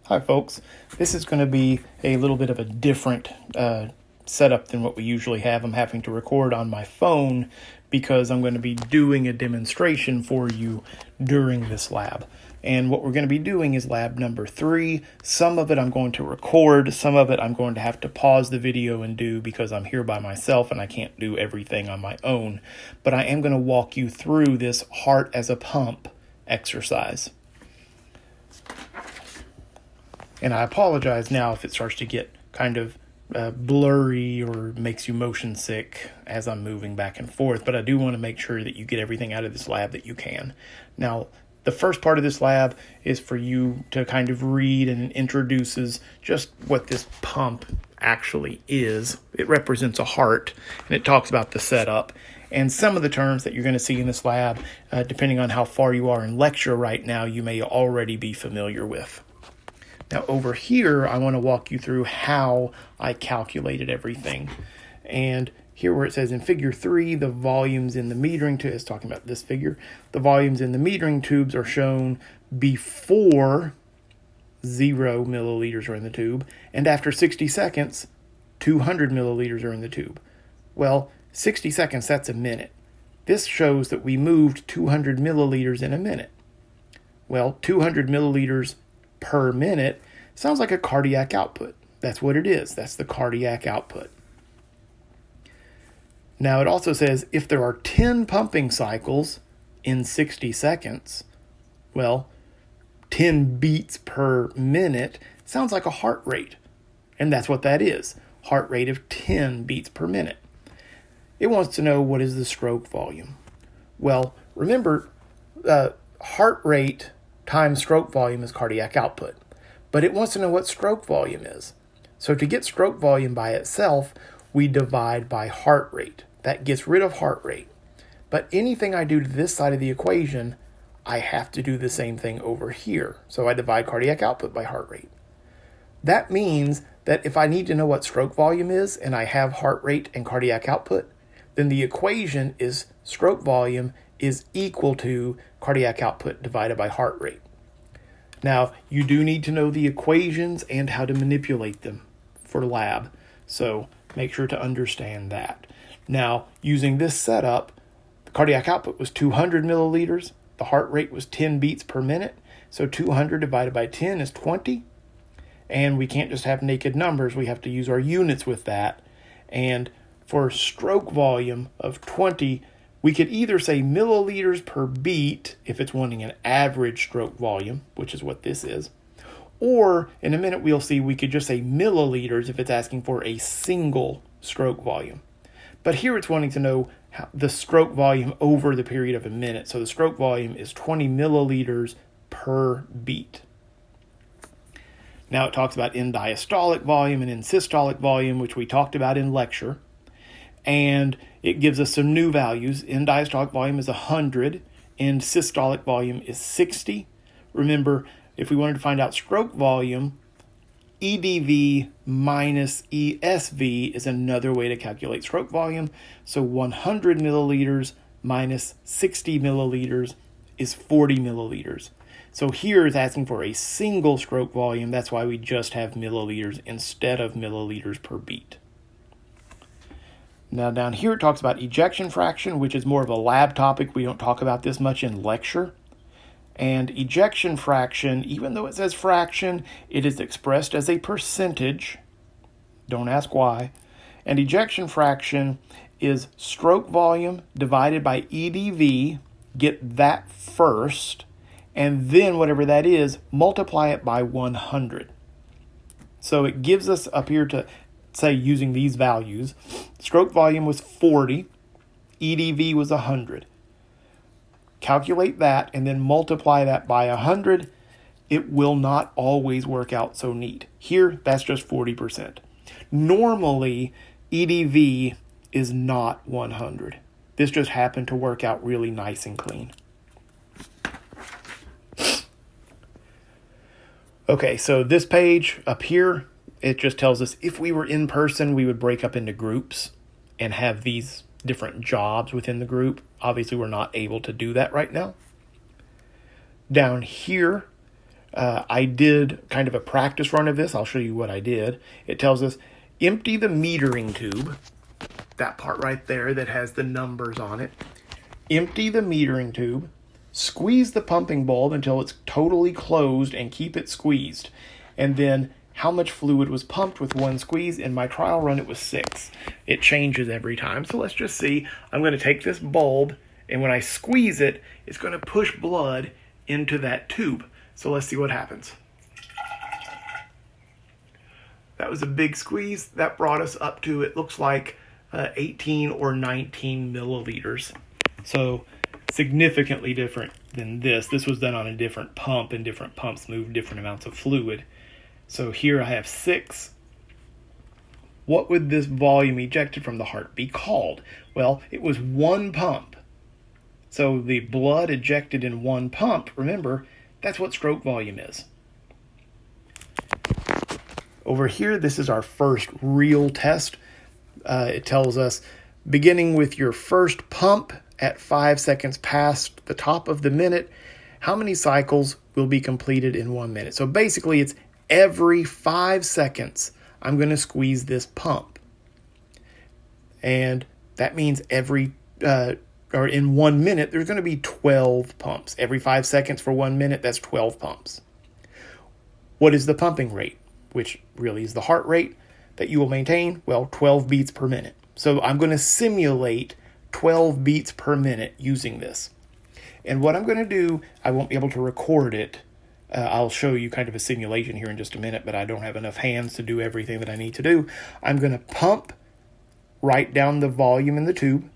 Hi folks, this is going to be a little bit of a different setup than what we usually have. I'm having to record on my phone because I'm going to be doing a demonstration for you during this lab. And what we're going to be doing is lab number 3. Some of it I'm going to record, some of it I'm going to have to pause the video and do because I'm here by myself and I can't do everything on my own. But I am going to walk you through this heart as a pump exercise. And I apologize now if it starts to get kind of blurry or makes you motion sick as I'm moving back and forth, but I do want to make sure that you get everything out of this lab that you can. Now, the first part of this lab is for you to kind of read, and it introduces just what this pump actually is. It represents a heart, and it talks about the setup. And some of the terms that you're going to see in this lab, depending on how far you are in lecture right now, you may already be familiar with. Now over here, I want to walk you through how I calculated everything. And here where it says in figure 3, the volumes in the metering tube, it's talking about this figure, the volumes in the metering tubes are shown before 0 milliliters are in the tube, and after 60 seconds, 200 milliliters are in the tube. Well, 60 seconds, that's a minute. This shows that we moved 200 milliliters in a minute. Well, 200 milliliters per minute sounds like a cardiac output. That's what it is. That's the cardiac output. Now it also says if there are 10 pumping cycles in 60 seconds, well, 10 beats per minute sounds like a heart rate. And that's what that is. Heart rate of 10 beats per minute. It wants to know what is the stroke volume. Well, remember, heart rate times stroke volume is cardiac output, but it wants to know what stroke volume is. So to get stroke volume by itself, we divide by heart rate. That gets rid of heart rate. But anything I do to this side of the equation, I have to do the same thing over here. So I divide cardiac output by heart rate. That means that if I need to know what stroke volume is and I have heart rate and cardiac output, then the equation is stroke volume is equal to cardiac output divided by heart rate. Now, you do need to know the equations and how to manipulate them for lab, so make sure to understand that. Now, using this setup, the cardiac output was 200 milliliters, the heart rate was 10 beats per minute, so 200 divided by 10 is 20, and we can't just have naked numbers, we have to use our units with that, and for stroke volume of 20, we could either say milliliters per beat if it's wanting an average stroke volume, which is what this is, or in a minute we'll see we could just say milliliters if it's asking for a single stroke volume. But here it's wanting to know the stroke volume over the period of a minute. So the stroke volume is 20 milliliters per beat. Now it talks about end diastolic volume and end systolic volume, which we talked about in lecture. And it gives us some new values. End diastolic volume is 100. End systolic volume is 60. Remember, if we wanted to find out stroke volume, EDV minus ESV is another way to calculate stroke volume. So 100 milliliters minus 60 milliliters is 40 milliliters. So here it's asking for a single stroke volume. That's why we just have milliliters instead of milliliters per beat. Now down here it talks about ejection fraction, which is more of a lab topic. We don't talk about this much in lecture. And ejection fraction, even though it says fraction, it is expressed as a percentage. Don't ask why. And ejection fraction is stroke volume divided by EDV. Get that first. And then whatever that is, multiply it by 100. So it gives us up here to say using these values, stroke volume was 40, EDV was 100. Calculate that and then multiply that by 100. It will not always work out so neat. Here, that's just 40%. Normally, EDV is not 100. This just happened to work out really nice and clean. Okay, so this page up here, it just tells us if we were in person, we would break up into groups and have these different jobs within the group. Obviously, we're not able to do that right now. Down here, I did kind of a practice run of this. I'll show you what I did. It tells us empty the metering tube, that part right there that has the numbers on it. Empty the metering tube, squeeze the pumping bulb until it's totally closed and keep it squeezed. And then how much fluid was pumped with one squeeze. In my trial run, it was 6. It changes every time. So let's just see. I'm going to take this bulb, and when I squeeze it, it's going to push blood into that tube. So let's see what happens. That was a big squeeze. That brought us up to, it looks like 18 or 19 milliliters. So significantly different than this. This was done on a different pump, and different pumps move different amounts of fluid. So here I have 6. What would this volume ejected from the heart be called? Well, it was one pump. So the blood ejected in one pump, remember, that's what stroke volume is. Over here, this is our first real test. It tells us, beginning with your first pump at 5 seconds past the top of the minute, how many cycles will be completed in 1 minute? So basically, it's every 5 seconds, I'm going to squeeze this pump. And that means or in 1 minute, there's going to be 12 pumps. Every 5 seconds for 1 minute, that's 12 pumps. What is the pumping rate, which really is the heart rate that you will maintain? Well, 12 beats per minute. So I'm going to simulate 12 beats per minute using this. And what I'm going to do, I won't be able to record it. I'll show you kind of a simulation here in just a minute, but I don't have enough hands to do everything that I need to do. I'm going to pump, write down the volume in the tube,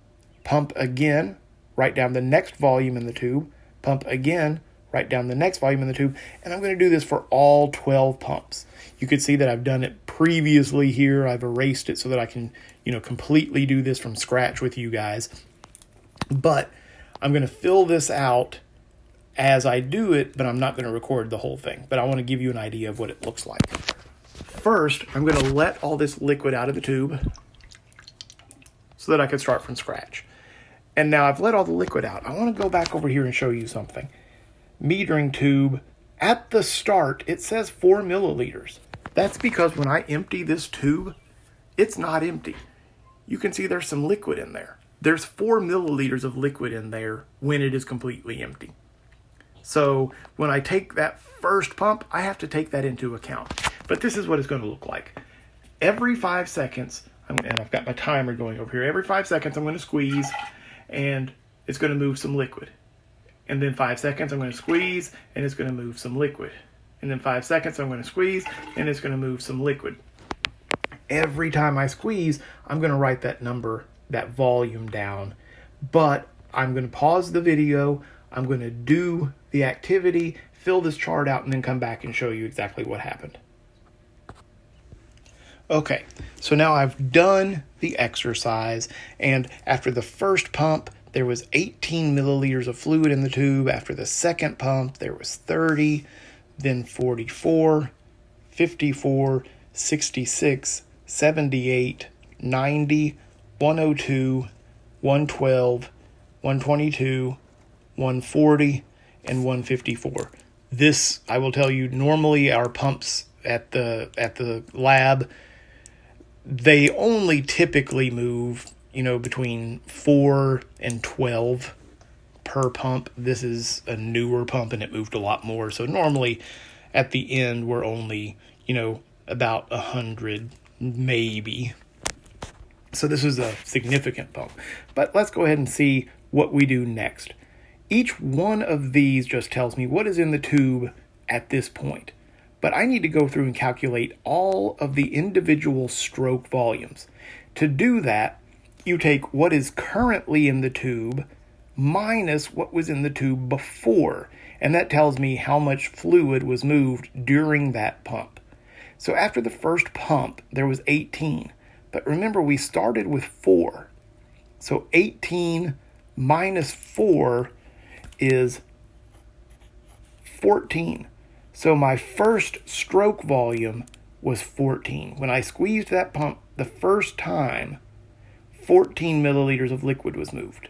pump again, write down the next volume in the tube, pump again, write down the next volume in the tube, and I'm going to do this for all 12 pumps. You could see that I've done it previously here. I've erased it so that I can, completely do this from scratch with you guys. But I'm going to fill this out as I do it, but I'm not going to record the whole thing. But I want to give you an idea of what it looks like. First, I'm going to let all this liquid out of the tube so that I can start from scratch. And now I've let all the liquid out. I want to go back over here and show you something. Metering tube, at the start, it says 4 milliliters. That's because when I empty this tube, it's not empty. You can see there's some liquid in there. There's 4 milliliters of liquid in there when it is completely empty. So when I take that first pump, I have to take that into account. But this is what it's going to look like. Every 5 seconds, and I've got my timer going over here. Every 5 seconds, I'm going to squeeze, and it's going to move some liquid. And then 5 seconds, I'm going to squeeze, and it's going to move some liquid. And then 5 seconds, I'm going to squeeze, and it's going to move some liquid. Every time I squeeze, I'm going to write that number, that volume down. But I'm going to pause the video. I'm going to do the activity, fill this chart out, and then come back and show you exactly what happened. Okay, so now I've done the exercise, and after the first pump, there was 18 milliliters of fluid in the tube. After the second pump, there was 30, then 44, 54, 66, 78, 90, 102, 112, 122, 140, and 154. This, I will tell you, normally our pumps at the lab, they only typically move, between 4 and 12 per pump. This is a newer pump and it moved a lot more. So normally at the end, we're only, about 100, maybe. So this is a significant pump. But let's go ahead and see what we do next. Each one of these just tells me what is in the tube at this point. But I need to go through and calculate all of the individual stroke volumes. To do that, you take what is currently in the tube minus what was in the tube before, and that tells me how much fluid was moved during that pump. So after the first pump, there was 18, but remember we started with 4. So 18 minus 4 is 14. So my first stroke volume was 14. When I squeezed that pump the first time, 14 milliliters of liquid was moved.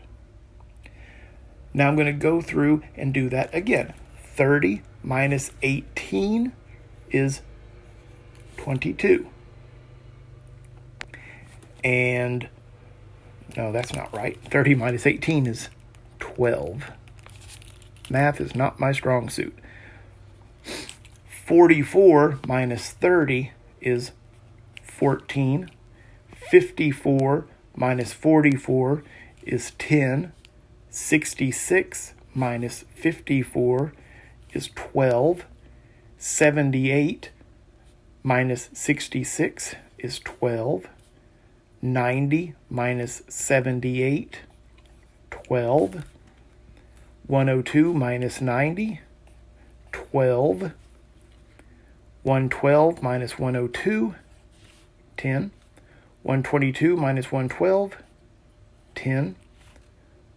Now I'm going to go through and do that again. 30 minus 18 is 22. And no, that's not right. 30 minus 18 is 12. Math is not my strong suit. 44 minus 30 is 14. 54 minus 44 is 10. 66 minus 54 is 12. 78 minus 66 is 12. 90 minus 78, 12. 102 minus 90, 12. 112 minus 102, 10. 122 minus 112, 10.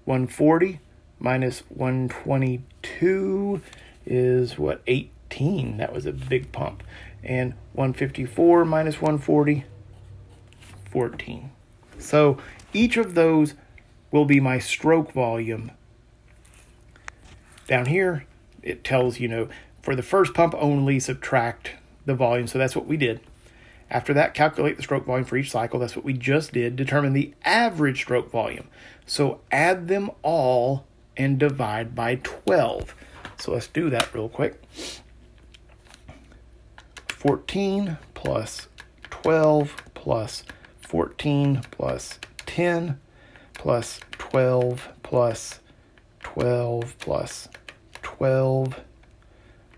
140 minus 122 is what, 18. That was a big pump. And 154 minus 140, 14. So each of those will be my stroke volume. Down here, it tells, for the first pump only, subtract the volume. So that's what we did. After that, calculate the stroke volume for each cycle. That's what we just did. Determine the average stroke volume. So add them all and divide by 12. So let's do that real quick. 14 plus 12 plus 14 plus 10 plus 12 plus 12 plus 12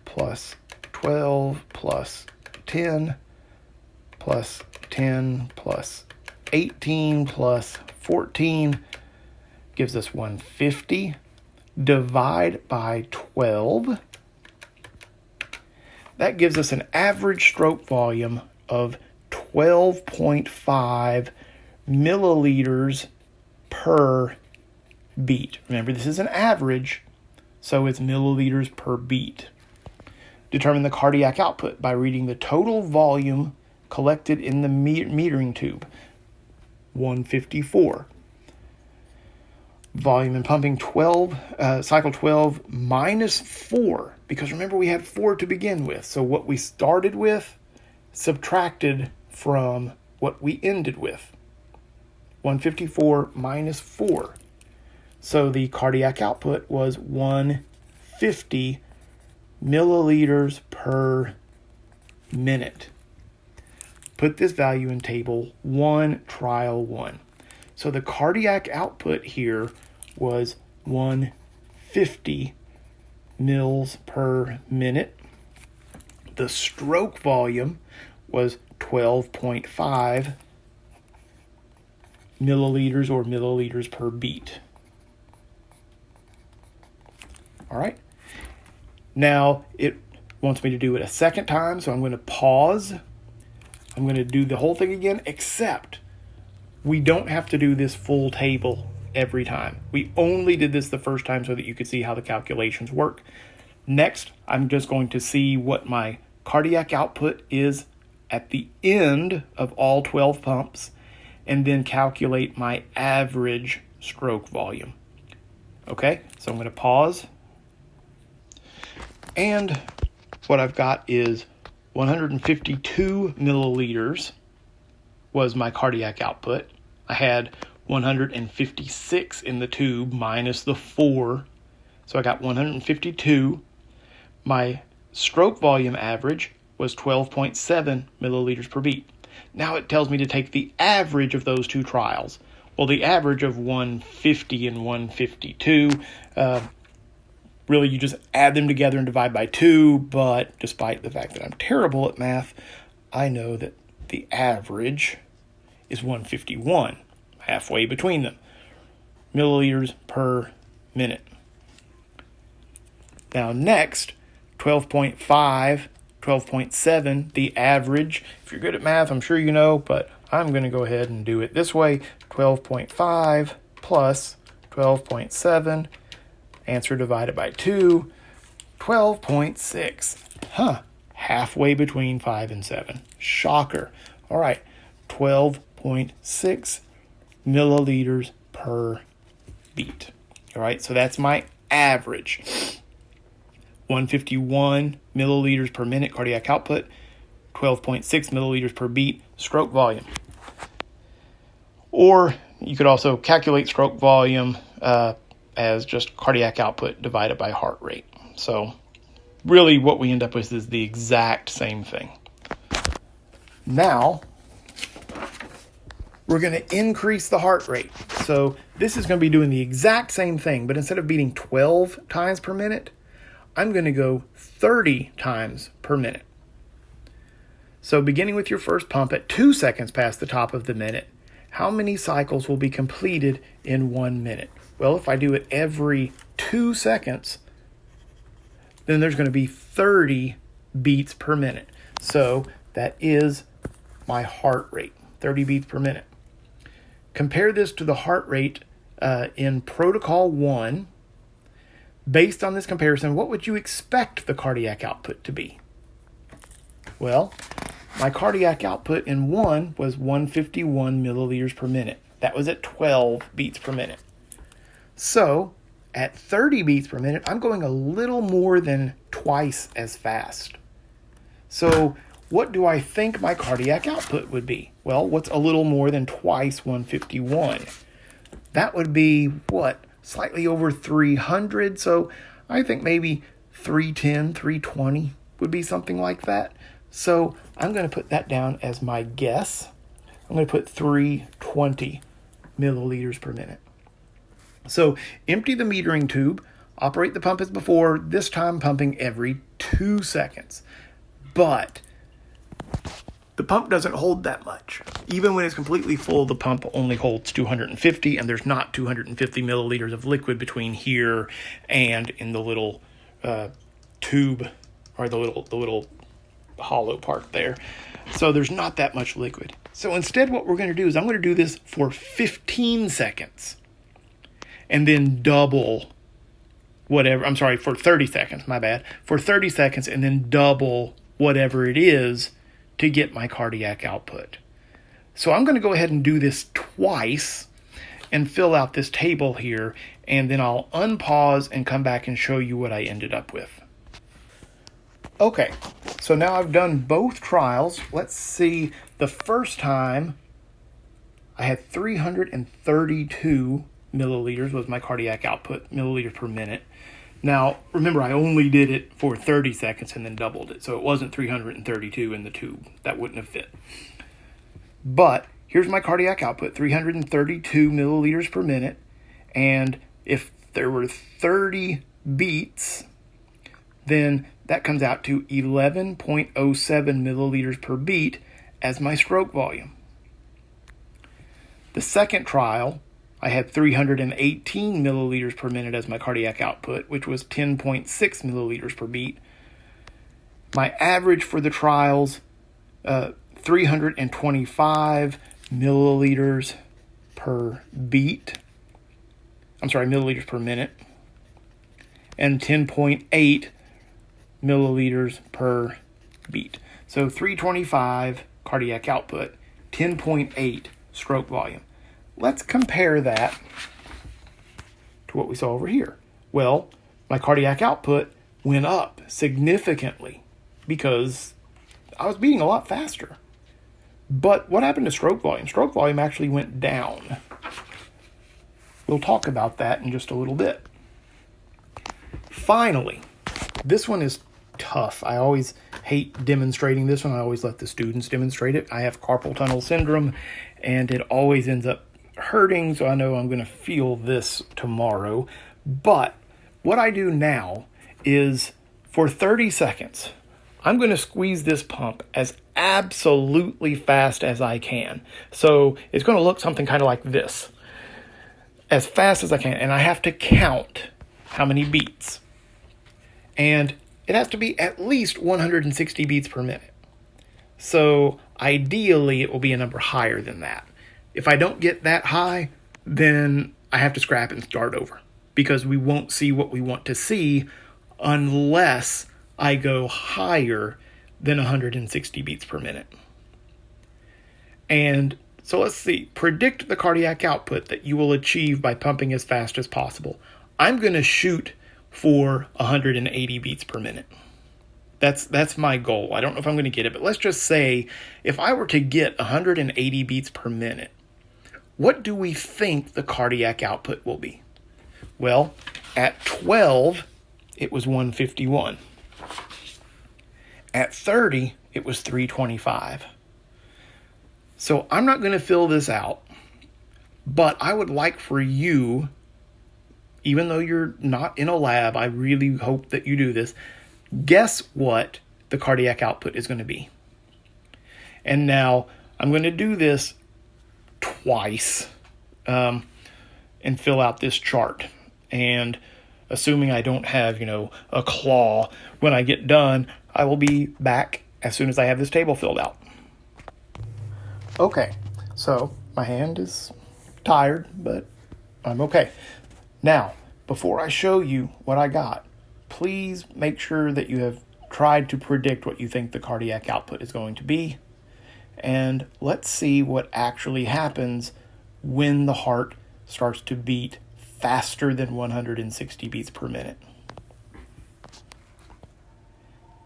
plus 12 plus 10 plus 10 plus 18 plus 14 gives us 150. Divide by 12. That gives us an average stroke volume of 12.5 milliliters per beat. Remember, this is an average, so it's milliliters per beat. Determine the cardiac output by reading the total volume collected in the metering tube. 154. Volume and pumping 12, cycle 12 minus 4, because remember we had 4 to begin with. So what we started with subtracted from what we ended with. 154 minus 4. So the cardiac output was 150 milliliters per minute. Put this value in table 1, trial 1. So the cardiac output here was 150 mils per minute. The stroke volume was 12.5 milliliters or milliliters per beat. All right. Now it wants me to do it a second time, so I'm going to pause. I'm going to do the whole thing again, except we don't have to do this full table every time. We only did this the first time so that you could see how the calculations work. Next, I'm just going to see what my cardiac output is at the end of all 12 pumps, and then calculate my average stroke volume. Okay, so I'm going to pause. And what I've got is 152 milliliters was my cardiac output. I had 156 in the tube minus the 4. So I got 152. My stroke volume average was 12.7 milliliters per beat. Now it tells me to take the average of those two trials. Well, the average of 150 and 152, really you just add them together and divide by 2, but despite the fact that I'm terrible at math, I know that the average is 151, halfway between them, milliliters per minute. Now next, 12.5, 12.7, the average. If you're good at math, I'm sure you know, but I'm going to go ahead and do it this way. 12.5 plus 12.7, answer divided by 2, 12.6. Halfway between 5 and 7. Shocker. All right, 12.6 milliliters per beat. All right, so that's my average. 151 milliliters per minute cardiac output, 12.6 milliliters per beat stroke volume. Or you could also calculate stroke volume as just cardiac output divided by heart rate. So really what we end up with is the exact same thing. Now, we're going to increase the heart rate. So this is going to be doing the exact same thing, but instead of beating 12 times per minute, I'm going to go 30 times per minute. So beginning with your first pump at 2 seconds past the top of the minute, how many cycles will be completed in 1 minute? Well, if I do it every 2 seconds, then there's going to be 30 beats per minute. So that is my heart rate, 30 beats per minute. Compare this to the heart rate in Protocol 1. Based on this comparison, what would you expect the cardiac output to be? Well, my cardiac output in 1 was 151 milliliters per minute. That was at 12 beats per minute. So, at 30 beats per minute, I'm going a little more than twice as fast. So, what do I think my cardiac output would be? Well, what's a little more than twice 151? That would be, what, slightly over 300. So I think maybe 310, 320 would be something like that. So I'm going to put that down as my guess. I'm going to put 320 milliliters per minute. So empty the metering tube, operate the pump as before, this time pumping every 2 seconds. But the pump doesn't hold that much. Even when it's completely full, the pump only holds 250, and there's not 250 milliliters of liquid between here and in the little tube, or the little hollow part there. So there's not that much liquid. So instead what we're going to do is I'm going to do this for 15 seconds. And then double whatever, I'm sorry, for 30 seconds, my bad. For 30 seconds and then double whatever it is to get my cardiac output. So I'm going to go ahead and do this twice and fill out this table here, and then I'll unpause and come back and show you what I ended up with. Okay, so now I've done both trials. Let's see, the first time I had 332 milliliters was my cardiac output, milliliters per minute. Now, remember, I only did it for 30 seconds and then doubled it, so it wasn't 332 in the tube. That wouldn't have fit. But here's my cardiac output, 332 milliliters per minute, and if there were 30 beats, then that comes out to 11.07 milliliters per beat as my stroke volume. The second trial, I had 318 milliliters per minute as my cardiac output, which was 10.6 milliliters per beat. My average for the trials, 325 milliliters per beat. I'm sorry, milliliters per minute. And 10.8 milliliters per beat. So 325 cardiac output, 10.8 stroke volume. Let's compare that to what we saw over here. Well, my cardiac output went up significantly because I was beating a lot faster. But what happened to stroke volume? Stroke volume actually went down. We'll talk about that in just a little bit. Finally, this one is tough. I always hate demonstrating this one. I always let the students demonstrate it. I have carpal tunnel syndrome, and it always ends up hurting, so I know I'm going to feel this tomorrow. But what I do now is for 30 seconds, I'm going to squeeze this pump as absolutely fast as I can. So it's going to look something kind of like this, as fast as I can. And I have to count how many beats. And it has to be at least 160 beats per minute. So ideally, it will be a number higher than that. If I don't get that high, then I have to scrap and start over because we won't see what we want to see unless I go higher than 160 beats per minute. And so let's see. Predict the cardiac output that you will achieve by pumping as fast as possible. I'm going to shoot for 180 beats per minute. That's my goal. I don't know if I'm going to get it, but let's just say if I were to get 180 beats per minute, what do we think the cardiac output will be? Well, at 12, it was 151. At 30, it was 325. So I'm not going to fill this out, but I would like for you, even though you're not in a lab, I really hope that you do this, guess what the cardiac output is going to be. And now I'm going to do this twice and fill out this chart. And assuming I don't have, a claw when I get done, I will be back as soon as I have this table filled out. Okay, so my hand is tired, but I'm okay. Now, before I show you what I got, please make sure that you have tried to predict what you think the cardiac output is going to be. And let's see what actually happens when the heart starts to beat faster than 160 beats per minute.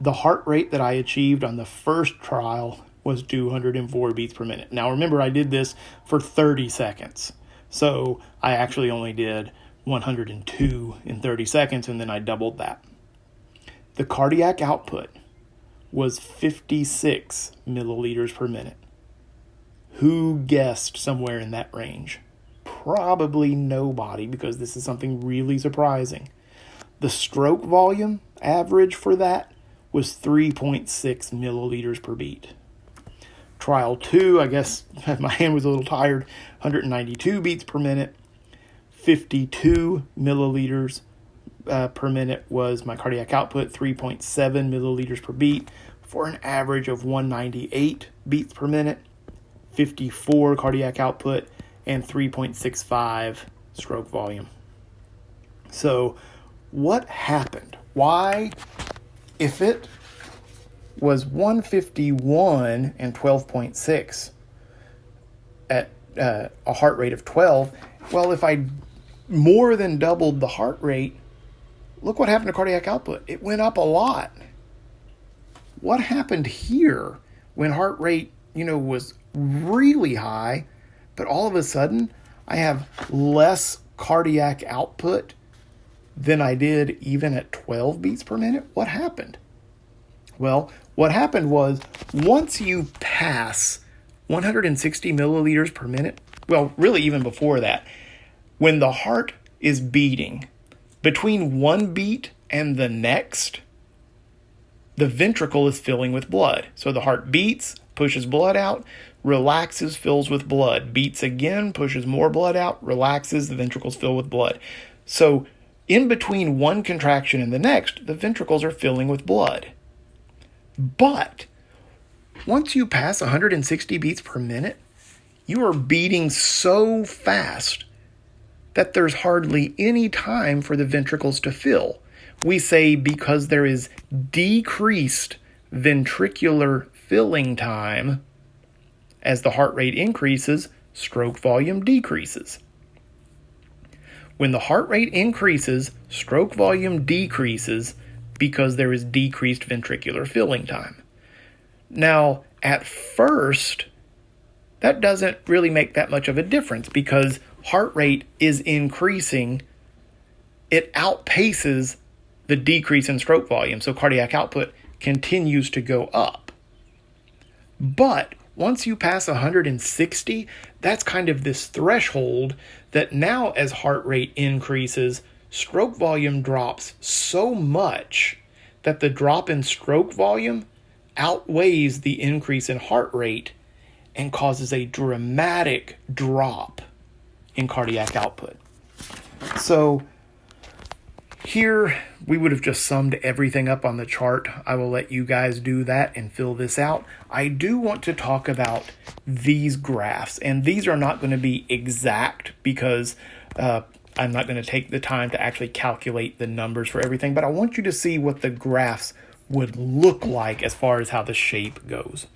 The heart rate that I achieved on the first trial was 204 beats per minute. Now remember, I did this for 30 seconds. So I actually only did 102 in 30 seconds, and then I doubled that. The cardiac output was 56 milliliters per minute. Who guessed somewhere in that range? Probably nobody, because this is something really surprising. The stroke volume average for that was 3.6 milliliters per beat. Trial 2, I guess my hand was a little tired, 192 beats per minute. 52 milliliters per minute was my cardiac output, 3.7 milliliters per beat, for an average of 198 beats per minute, 54 cardiac output, and 3.65 stroke volume. So what happened? Why, if it was 151 and 12.6 at a heart rate of 12, well, if I more than doubled the heart rate, look what happened to cardiac output. It went up a lot. What happened here when heart rate, was really high, but all of a sudden I have less cardiac output than I did even at 12 beats per minute? What happened? Well, what happened was once you pass 160 milliliters per minute, well, really even before that, when the heart is beating, between one beat and the next, the ventricle is filling with blood. So the heart beats, pushes blood out, relaxes, fills with blood, beats again, pushes more blood out, relaxes, the ventricles fill with blood. So in between one contraction and the next, the ventricles are filling with blood. But once you pass 160 beats per minute, you are beating so fast that there's hardly any time for the ventricles to fill. We say because there is decreased ventricular filling time, as the heart rate increases, stroke volume decreases. When the heart rate increases, stroke volume decreases because there is decreased ventricular filling time. Now, at first, that doesn't really make that much of a difference because heart rate is increasing. It outpaces the decrease in stroke volume, so cardiac output continues to go up. But once you pass 160, that's kind of this threshold that now as heart rate increases, stroke volume drops so much that the drop in stroke volume outweighs the increase in heart rate and causes a dramatic drop in cardiac output. So here we would have just summed everything up on the chart. I will let you guys do that and fill this out. I do want to talk about these graphs, and these are not going to be exact because I'm not going to take the time to actually calculate the numbers for everything, but I want you to see what the graphs would look like as far as how the shape goes.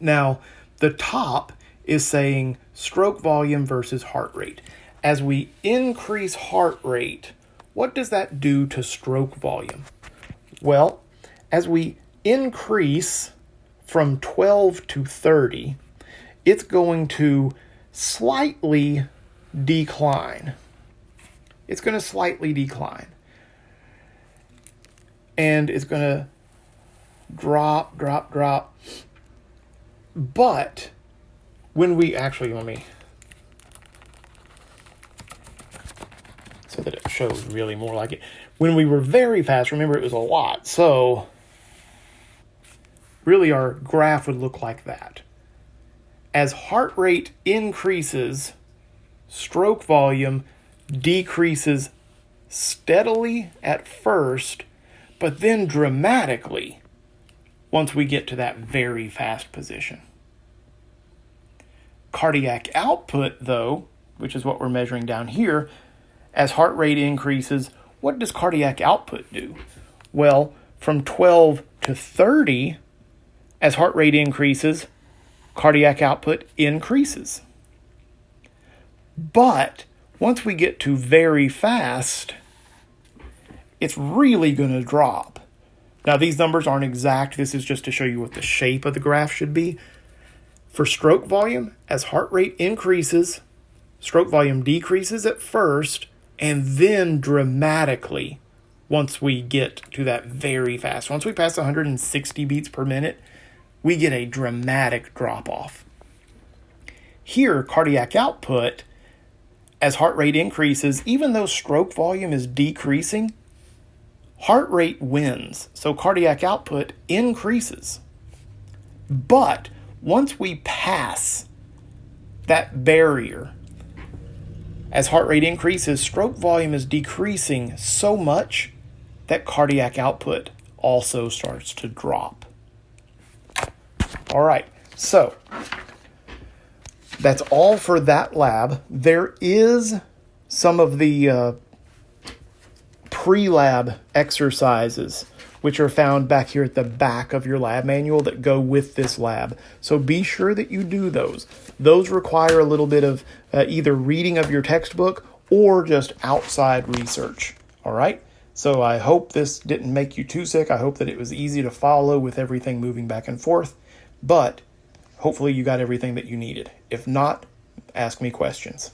Now, the top is saying stroke volume versus heart rate. As we increase heart rate, what does that do to stroke volume? Well, as we increase from 12 to 30, it's going to slightly decline. It's going to slightly decline. And it's going to drop. But when we actually, let me, so that it shows really more like it. When we were very fast, remember it was a lot. So really our graph would look like that. As heart rate increases, stroke volume decreases steadily at first, but then dramatically once we get to that very fast position. Cardiac output, though, which is what we're measuring down here, as heart rate increases, what does cardiac output do? Well, from 12 to 30, as heart rate increases, cardiac output increases. But once we get to very fast, it's really going to drop. Now, these numbers aren't exact. This is just to show you what the shape of the graph should be. For stroke volume, as heart rate increases, stroke volume decreases at first, and then dramatically once we get to that very fast. Once we pass 160 beats per minute, we get a dramatic drop-off. Here, cardiac output, as heart rate increases, even though stroke volume is decreasing, heart rate wins, so cardiac output increases. But once we pass that barrier, as heart rate increases, stroke volume is decreasing so much that cardiac output also starts to drop. All right, so that's all for that lab. There is some of the pre-lab exercises which are found back here at the back of your lab manual that go with this lab. So be sure that you do those. Those require a little bit of either reading of your textbook or just outside research. All right? So I hope this didn't make you too sick. I hope that it was easy to follow with everything moving back and forth. But hopefully you got everything that you needed. If not, ask me questions.